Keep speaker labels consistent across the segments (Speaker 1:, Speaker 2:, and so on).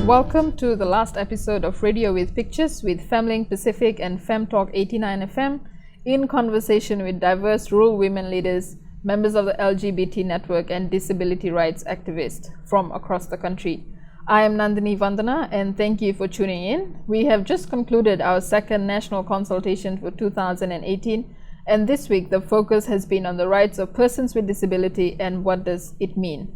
Speaker 1: Welcome to the last episode of Radio with Pictures with Femlink Pacific and FemTalk 89 FM in conversation with diverse rural women leaders, members of the LGBT network and disability rights activists from across the country. I am Nandini Vandana and thank you for tuning in. We have just concluded our second national consultation for 2018, and this week the focus has been on the rights of persons with disability and what does it mean.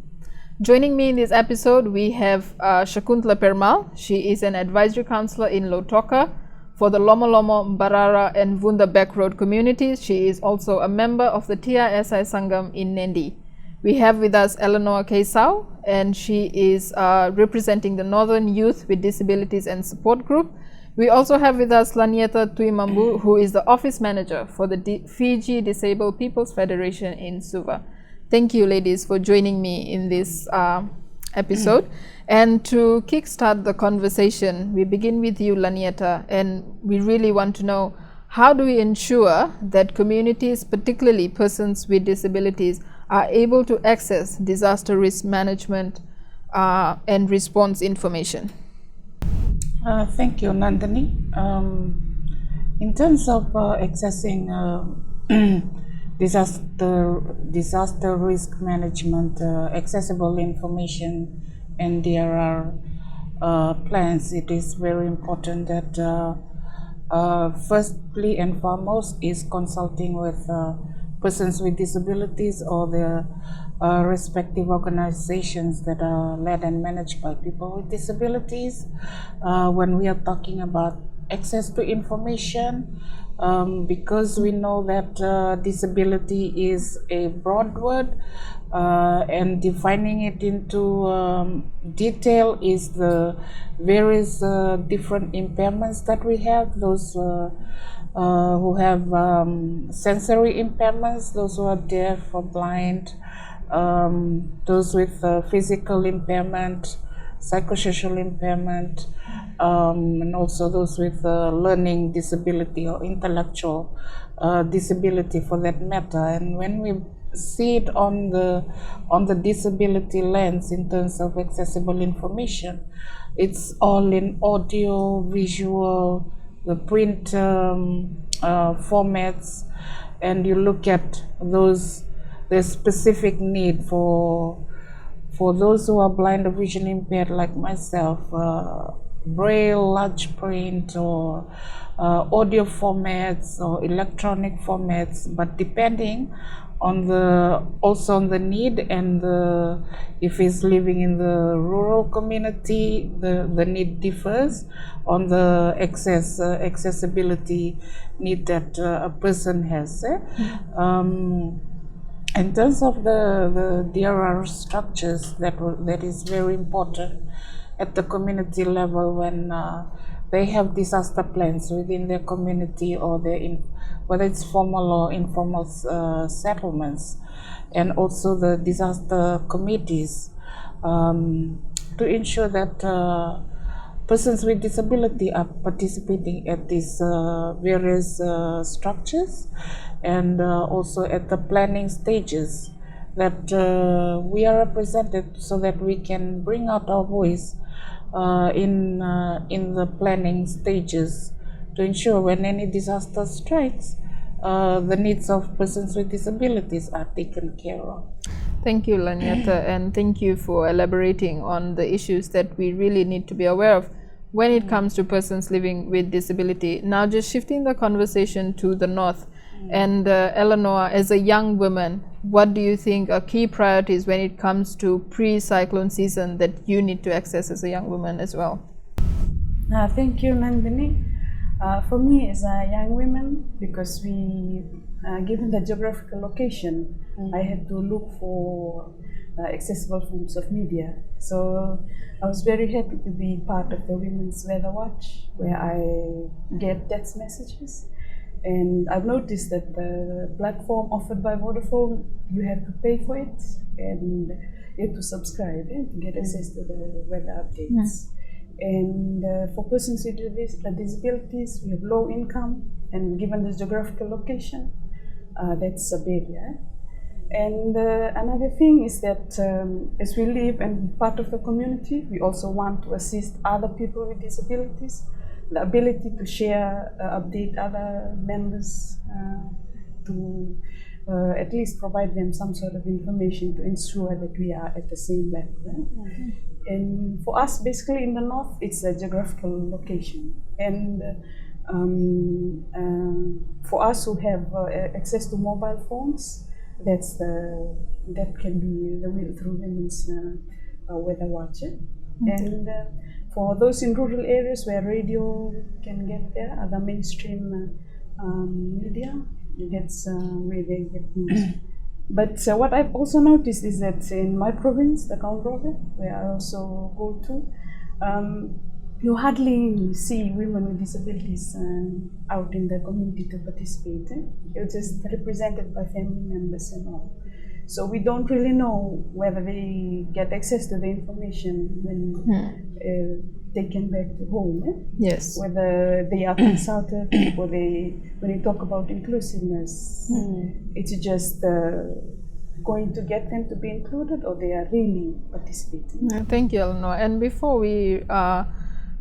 Speaker 1: Joining me in this episode, we have Shakuntala Permal. She is an advisory councillor in Lautoka for the Lomo Lomo, Barara and Vunda Back Road communities. She is also a member of the TISI Sangam in Nendi. We have with us Eleanor Keisau, and she is representing the Northern Youth with Disabilities and Support Group. We also have with us Lanieta Tuimambu, who is the office manager for the Fiji Disabled People's Federation in Suva. Thank you, ladies, for joining me in this episode. And to kickstart the conversation, we begin with you, Lanieta, and we really want to know, how do we ensure that communities, particularly persons with disabilities, are able to access disaster risk management and response information?
Speaker 2: Thank you, Nandini. In terms of accessing disaster risk management, accessible information and DRR plans, it is very important that firstly and foremost is consulting with persons with disabilities or their respective organizations that are led and managed by people with disabilities. When we are talking about access to information, because we know that disability is a broad word, and defining it into detail is the various different impairments that we have, those who have sensory impairments, those who are deaf or blind, those with physical impairment, psychosocial impairment, and also those with learning disability or intellectual disability for that matter. And when we see it on the disability lens in terms of accessible information, it's all in audio, visual, the print formats, and you look at those, the specific need for those who are blind or visually impaired like myself, braille, large print, or audio formats or electronic formats, but depending on also on the need and if he's living in the rural community, the need differs on the accessibility need that a person has. In terms of the DRR structures, that is very important at the community level when they have disaster plans within their community or whether it's formal or informal settlements, and also the disaster committees, to ensure that persons with disability are participating at these various structures, and also at the planning stages, that we are represented so that we can bring out our voice in the planning stages to ensure when any disaster strikes, the needs of persons with disabilities are taken care of.
Speaker 1: Thank you, Lanieta, and thank you for elaborating on the issues that we really need to be aware of when it comes to persons living with disability. Now, just shifting the conversation to the north, and Eleanor, as a young woman, what do you think are key priorities when it comes to pre-cyclone season that you need to access as a young woman as well?
Speaker 3: Thank you, Nandini. For me, as a young woman, because given the geographical location, I had to look for accessible forms of media. So I was very happy to be part of the Women's Weather Watch, where I get text messages. And I've noticed that the platform offered by Vodafone, you have to pay for it, and you have to subscribe to get access to the weather updates. And for persons with disabilities, we have low income, and given the geographical location, that's a barrier. And another thing is that as we live and be part of the community, we also want to assist other people with disabilities, the ability to share, update other members, to at least provide them some sort of information to ensure that we are at the same level. Mm-hmm. And for us, basically in the north, it's a geographical location. And for us who have access to mobile phones, that can be the way through women's weather watcher. Okay. And for those in rural areas where radio can get there, other mainstream media, that's where they get news. But what I've also noticed is that in my province, the Kaun province, where I also go to, you hardly see women with disabilities out in the community to participate. You're just represented by family members and all. So we don't really know whether they get access to the information when taken back to home.
Speaker 1: Yes.
Speaker 3: Whether they are consulted or when you talk about inclusiveness, it's just going to get them to be included, or they are really participating.
Speaker 1: Thank you, Eleanor. And before we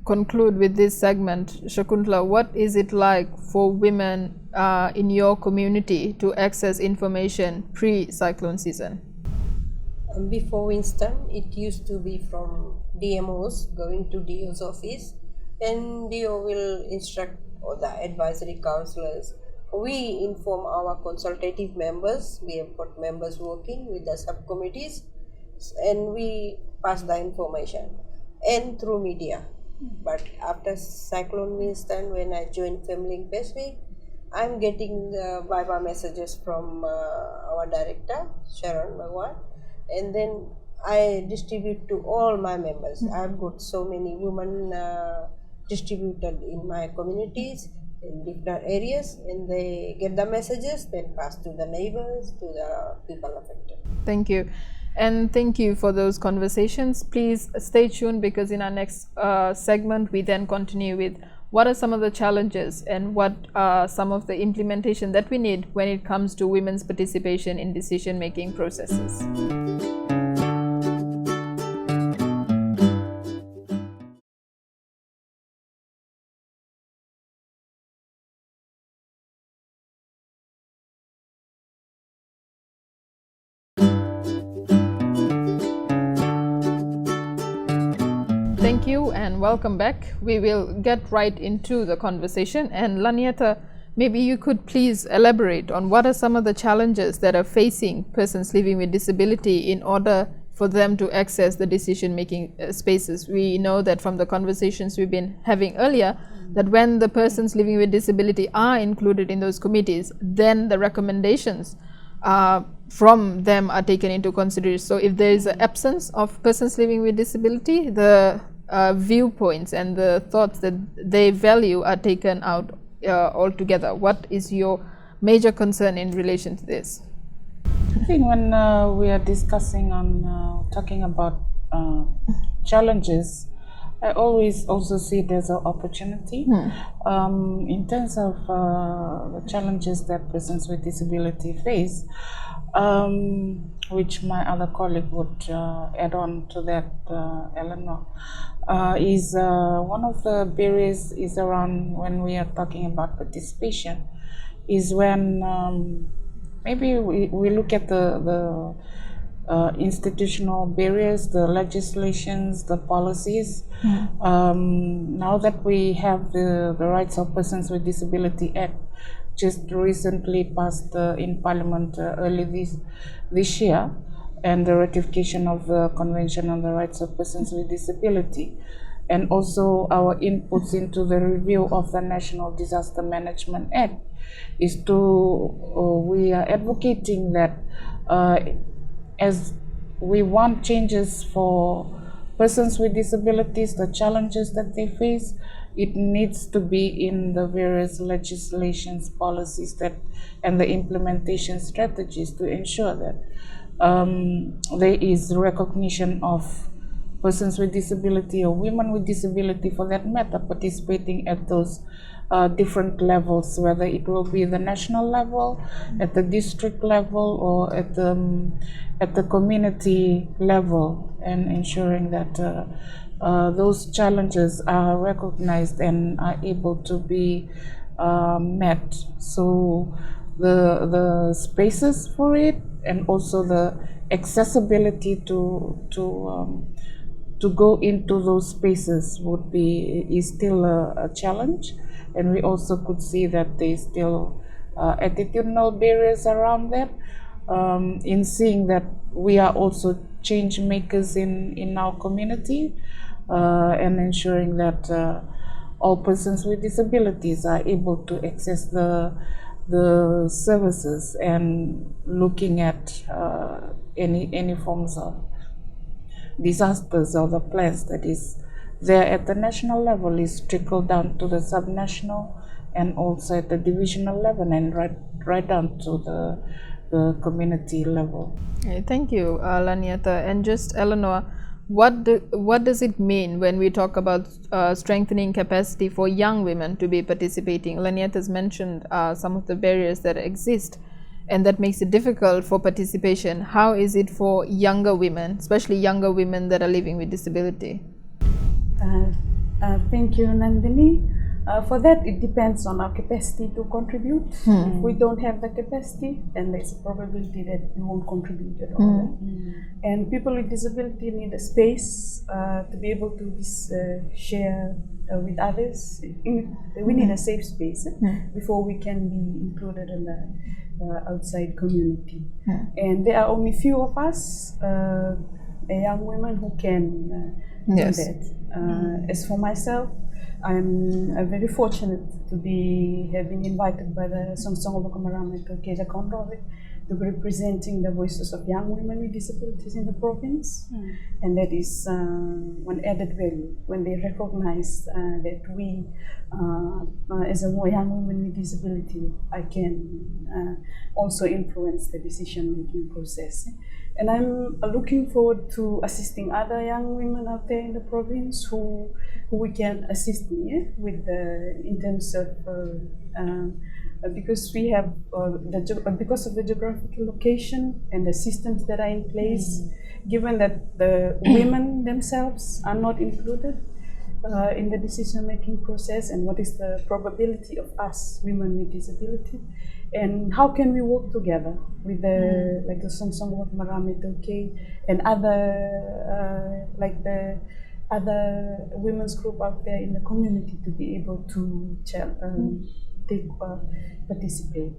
Speaker 1: conclude with this segment, Shakuntala, what is it like for women in your community to access information pre-cyclone season?
Speaker 4: Before Winston, it used to be from DMOs going to DO's office, and DO will instruct or the advisory counselors. We inform our consultative members. We have got members working with the subcommittees, and we pass the information and through media. But after Cyclone Winston, when I joined Family Pacific, I'm getting Viber messages from our director, Sharon Magwan, and then I distribute to all my members. I've got so many women distributed in my communities in different areas, and they get the messages, then pass to the neighbors, to the people affected.
Speaker 1: Thank you. And thank you for those conversations. Please stay tuned, because in our next segment, we then continue with what are some of the challenges and what are some of the implementation that we need when it comes to women's participation in decision-making processes. Thank you and welcome back. We will get right into the conversation. And Lanieta, maybe you could please elaborate on what are some of the challenges that are facing persons living with disability in order for them to access the decision-making spaces. We know that from the conversations we've been having earlier, that when the persons living with disability are included in those committees, then the recommendations from them are taken into consideration. So if there is an absence of persons living with disability, the viewpoints and the thoughts that they value are taken out altogether. What is your major concern in relation to this?
Speaker 2: I think when we are discussing on talking about challenges, I always also see there's an opportunity in terms of the challenges that persons with disability face, which my other colleague would add on to that, Eleanor, is one of the barriers is around when we are talking about participation, is when maybe we look at the institutional barriers, the legislations, the policies. Now that we have the Rights of Persons with Disability Act, just recently passed in Parliament early this year, and the ratification of the Convention on the Rights of Persons with Disability, and also our inputs into the review of the National Disaster Management Act, is we are advocating that as we want changes for persons with disabilities, the challenges that they face, it needs to be in the various legislations, policies and the implementation strategies to ensure that there is recognition of persons with disability or women with disability for that matter participating at those different levels, whether it will be the national level, at the district level, or at the community level, and ensuring that those challenges are recognized and are able to be met. So the spaces for it, and also the accessibility to go into those spaces is still a challenge, and we also could see that there's still attitudinal barriers around that. In seeing that we are also change makers in our community, and ensuring that all persons with disabilities are able to access the services, and looking at any forms of disasters or the plans that is there at the national level is trickled down to the subnational, and also at the divisional level, and right down to the community level.
Speaker 1: Okay, thank you, Lanieta. And just Eleanor, what does it mean when we talk about strengthening capacity for young women to be participating? Lanieta's mentioned some of the barriers that exist, and that makes it difficult for participation. How is it for younger women, especially younger women that are living with disability?
Speaker 3: Thank you, Nandini. For that, it depends on our capacity to contribute. If we don't have the capacity, then there's a probability that we won't contribute at all. And people with disability need a space to be able to share with others. We need a safe space before we can be included in the outside community. And there are only few of us, young women, who can do that. As for myself, I'm very fortunate to be having invited by the Songsong Lokamarame Keja Kondore to be representing the voices of young women with disabilities in the province. And that is one added value when they recognize that we, as a young woman with disability, I can also influence the decision-making process. And I'm looking forward to assisting other young women out there in the province who we can assist me with in terms of because we have because of the geographical location and the systems that are in place, given that the women themselves are not included in the decision-making process, and what is the probability of us, women with disability, and how can we work together with the like the Songsong Marame Toke and other like the other women's group out there in the community to be able to participate.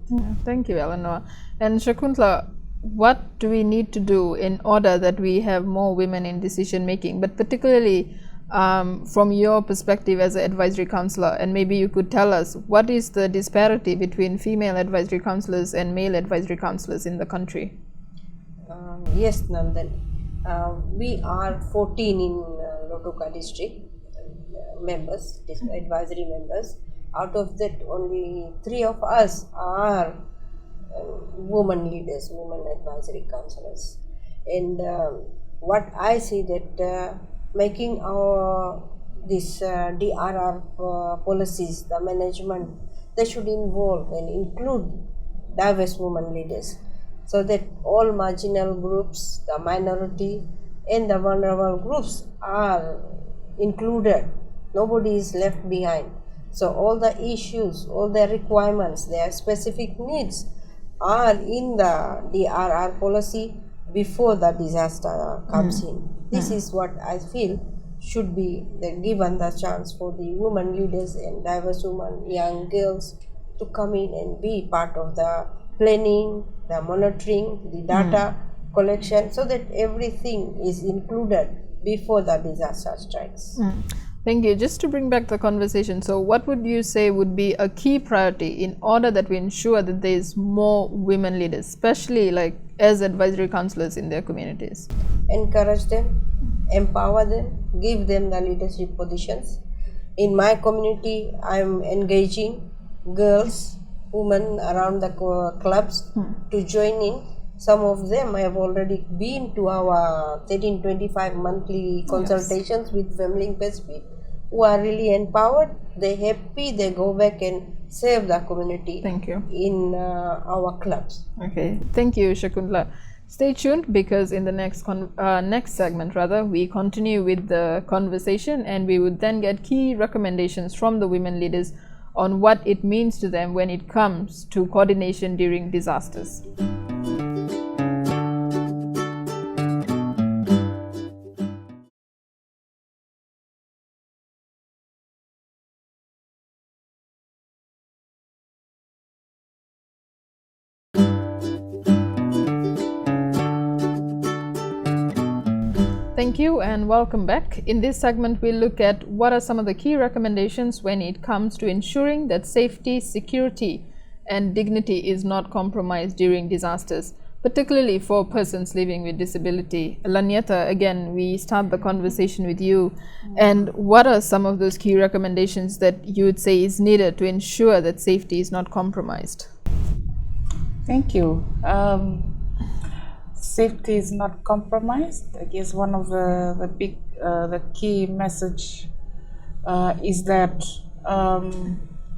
Speaker 1: Thank you, Eleanor. And Shakuntla, what do we need to do in order that we have more women in decision making, but particularly from your perspective as an advisory councillor, and maybe you could tell us what is the disparity between female advisory councillors and male advisory councillors in the country?
Speaker 4: Yes, Nandan. We are 14 in Lotoka district members, advisory members. Out of that, only 3 of us are women leaders, women advisory councillors. And what I see that making our this DRR policies, the management, they should involve and include diverse women leaders, so that all marginal groups, the minority and the vulnerable groups are included. Nobody is left behind. So all the issues, all the requirements, their specific needs are in the DRR policy before the disaster comes in. This is what I feel should be given the chance for the women leaders and diverse women, young girls to come in and be part of the planning, the monitoring, the data collection, so that everything is included before the disaster strikes.
Speaker 1: Thank you. Just to bring back the conversation, so what would you say would be a key priority in order that we ensure that there is more women leaders, especially like as advisory councillors in their communities?
Speaker 4: Encourage them, empower them, give them the leadership positions. In my community, I'm engaging girls, women around the clubs to join in, Some of them have already been to our 1325 monthly consultations with Femling Pacific, who are really empowered. They're happy, they go back and serve the community.
Speaker 1: Thank you.
Speaker 4: In our clubs.
Speaker 1: Okay, thank you, Shakuntala. Stay tuned, because in the next segment, we continue with the conversation, and we would then get key recommendations from the women leaders on what it means to them when it comes to coordination during disasters. Thank you and welcome back. In this segment, we'll look at what are some of the key recommendations when it comes to ensuring that safety, security, and dignity is not compromised during disasters, particularly for persons living with disability. Lanieta, again, we start the conversation with you. And what are some of those key recommendations that you would say is needed to ensure that safety is not compromised?
Speaker 2: Thank you. Safety is not compromised. I guess one of the key message is that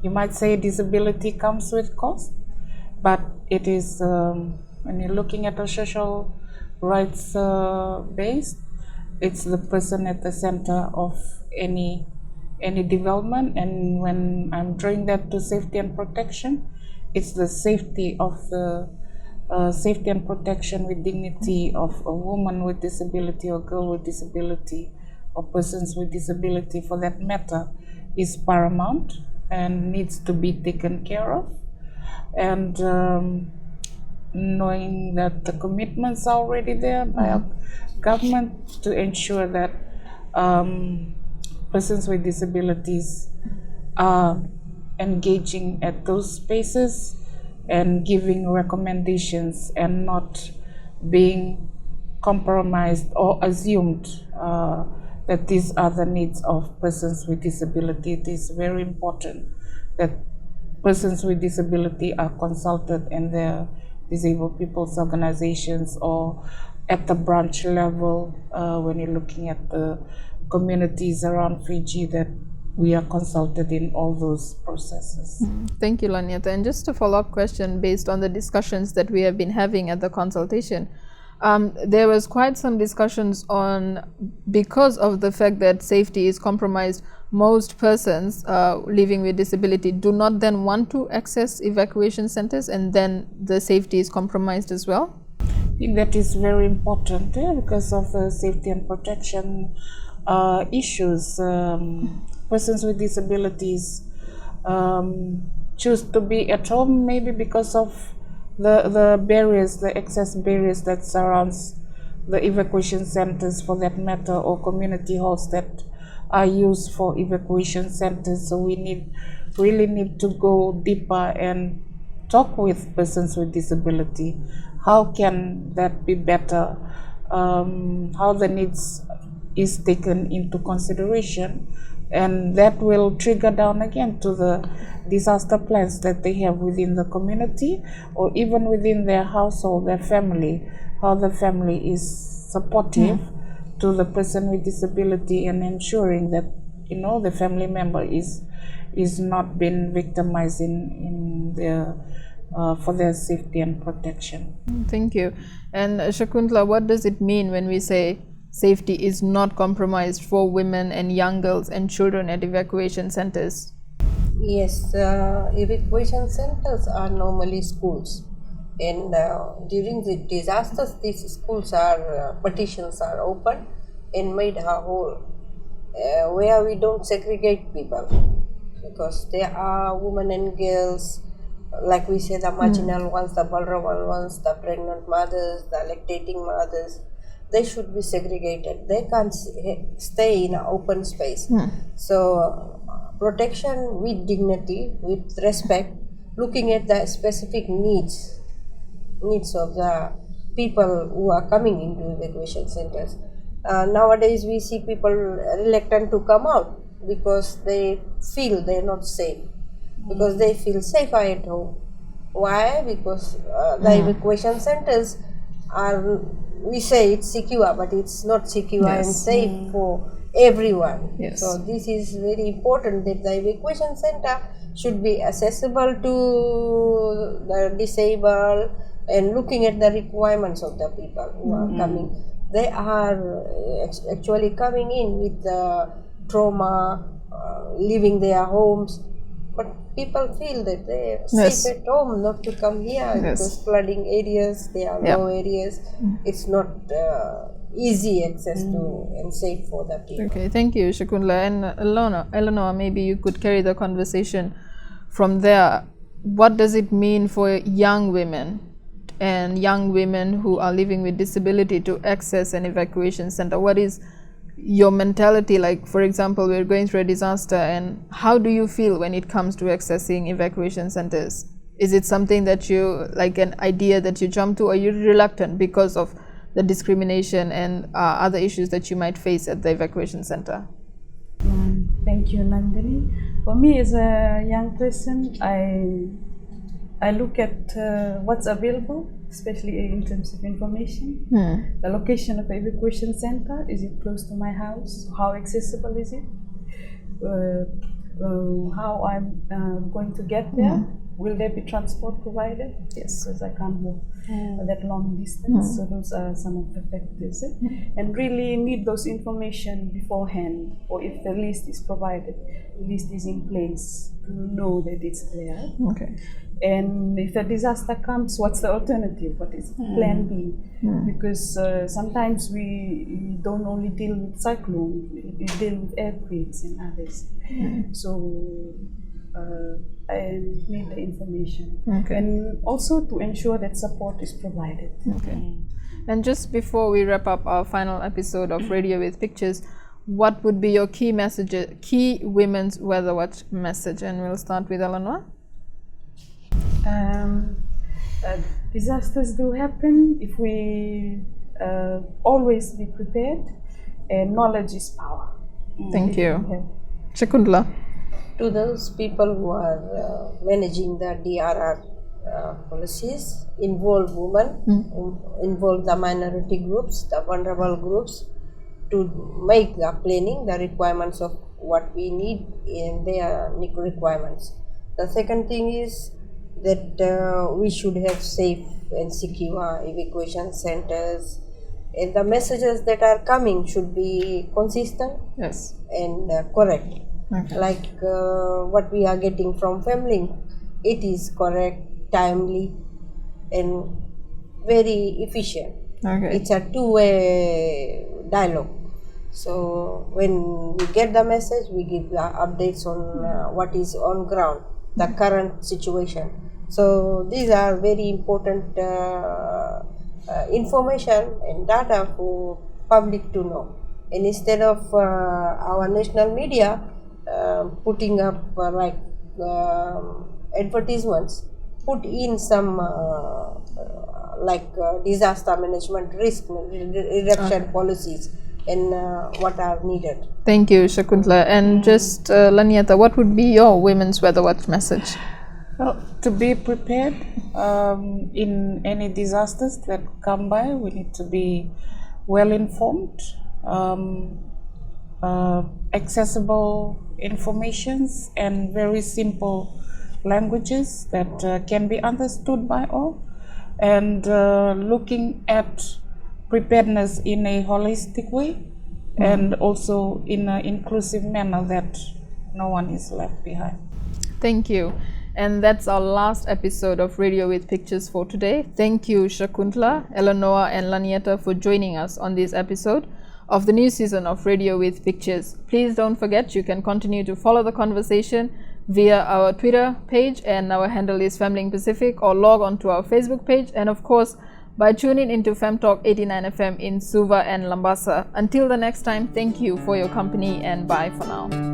Speaker 2: you might say disability comes with cost, but it is when you're looking at a social rights base, it's the person at the center of any development. And when I'm drawing that to safety and protection, it's the safety of the safety and protection with dignity of a woman with disability or girl with disability or persons with disability for that matter is paramount and needs to be taken care of. And knowing that the commitments are already there by our government to ensure that persons with disabilities are engaging at those spaces and giving recommendations and not being compromised or assumed that these are the needs of persons with disability. It is very important that persons with disability are consulted in their disabled people's organizations or at the branch level when you're looking at the communities around Fiji, that we are consulted in all those processes.
Speaker 1: Thank you, Lanieta. And just a follow-up question based on the discussions that we have been having at the consultation. There was quite some discussions on, because of the fact that safety is compromised, most persons living with disability do not then want to access evacuation centers, and then the safety is compromised as well?
Speaker 2: I think that is very important because of the safety and protection issues. Persons with disabilities choose to be at home maybe because of the barriers, the access barriers that surrounds the evacuation centers for that matter, or community halls that are used for evacuation centers. So we really need to go deeper and talk with persons with disability. How can that be better? How the needs is taken into consideration, and that will trigger down again to the disaster plans that they have within the community or even within their household, their family, how the family is supportive to the person with disability and ensuring that, you know, the family member is not being victimized in their for their safety and protection.
Speaker 1: Thank you. And Shakuntala, what does it mean when we say safety is not compromised for women and young girls and children at evacuation centers?
Speaker 4: Yes, evacuation centers are normally schools, and during the disasters, these schools are partitions are open and made a whole, where we don't segregate people, because there are women and girls, like we say, the marginal ones, the vulnerable ones, the pregnant mothers, the lactating mothers. They should be segregated. They can't stay in an open space. So protection with dignity, with respect, looking at the specific needs of the people who are coming into evacuation centers. Nowadays we see people reluctant to come out because they feel they're not safe, because they feel safer at home. Why? Because the evacuation centers are, we say it's secure, but it's not secure and
Speaker 1: Yes.
Speaker 4: safe for everyone.
Speaker 1: Yes.
Speaker 4: So this is very important, that the evacuation center should be accessible to the disabled, and looking at the requirements of the people who are coming. They are actually coming in with trauma, leaving their homes, but people feel that they are
Speaker 1: Yes.
Speaker 4: safe at home, not to come here,
Speaker 1: Yes.
Speaker 4: because flooding areas, they are
Speaker 1: Yeah.
Speaker 4: low areas. It's not easy access to and safe for the people.
Speaker 1: Okay, thank you, Shakunla. And Eleanor, maybe you could carry the conversation from there. What does it mean for young women and young women who are living with disability to access an evacuation center? What is your mentality like? For example, we're going through a disaster, and how do you feel when it comes to accessing evacuation centers? Is it something that you, like an idea that you jump to, or you're reluctant because of the discrimination and other issues that you might face at the evacuation center?
Speaker 3: Thank you, Nandini. For me, as a young person, I look at what's available, especially in terms of information. The location of the evacuation center, is it close to my house? How accessible is it? How I'm going to get there? Will there be transport provided?
Speaker 1: Yes.
Speaker 3: Because I can't walk that long distance. So those are some of the factors. And really need those information beforehand, or if the list is provided, the list is in place to know that it's there.
Speaker 1: Okay.
Speaker 3: And if a disaster comes, what's the alternative? What is plan B? Because sometimes we don't only deal with cyclones, we deal with earthquakes and others. So I need the information.
Speaker 1: Okay.
Speaker 3: And also to ensure that support is provided.
Speaker 1: Okay. And just before we wrap up our final episode of Radio with Pictures, what would be your key message, key Women's Weather Watch message? And we'll start with Eleanor.
Speaker 3: Disasters do happen if we always be prepared, and knowledge is power.
Speaker 1: Thank you. Shakunla.
Speaker 4: To those people who are managing the DRR policies, involve women, involve the minority groups, the vulnerable groups, to make the planning, the requirements of what we need in their requirements. The second thing is that we should have safe and secure evacuation centers, and the messages that are coming should be consistent
Speaker 1: Yes.
Speaker 4: and correct.
Speaker 1: Okay.
Speaker 4: Like what we are getting from Femlink, it is correct, timely, and very efficient.
Speaker 1: Okay.
Speaker 4: It's a two-way dialogue. So when we get the message, we give the updates on what is on ground, the current situation. So these are very important information and data for public to know. And instead of our national media putting up advertisements, put in some disaster management, risk reduction policies, and what are needed.
Speaker 1: Thank you, Shakuntla. And just Laniata, what would be your Women's Weather Watch message?
Speaker 2: Well, to be prepared in any disasters that come by, we need to be well informed, accessible informations, and very simple languages that can be understood by all, and looking at preparedness in a holistic way, and also in an inclusive manner, that no one is left behind.
Speaker 1: Thank you. And that's our last episode of Radio with Pictures for today. Thank you, Shakuntla, Eleanor, and Lanieta for joining us on this episode of the new season of Radio with Pictures. Please don't forget, you can continue to follow the conversation via our Twitter page, and our handle is Femling Pacific, or log on to our Facebook page, and of course by tuning into Femtalk 89 FM in Suva and Lambasa. Until the next time, thank you for your company, and bye for now.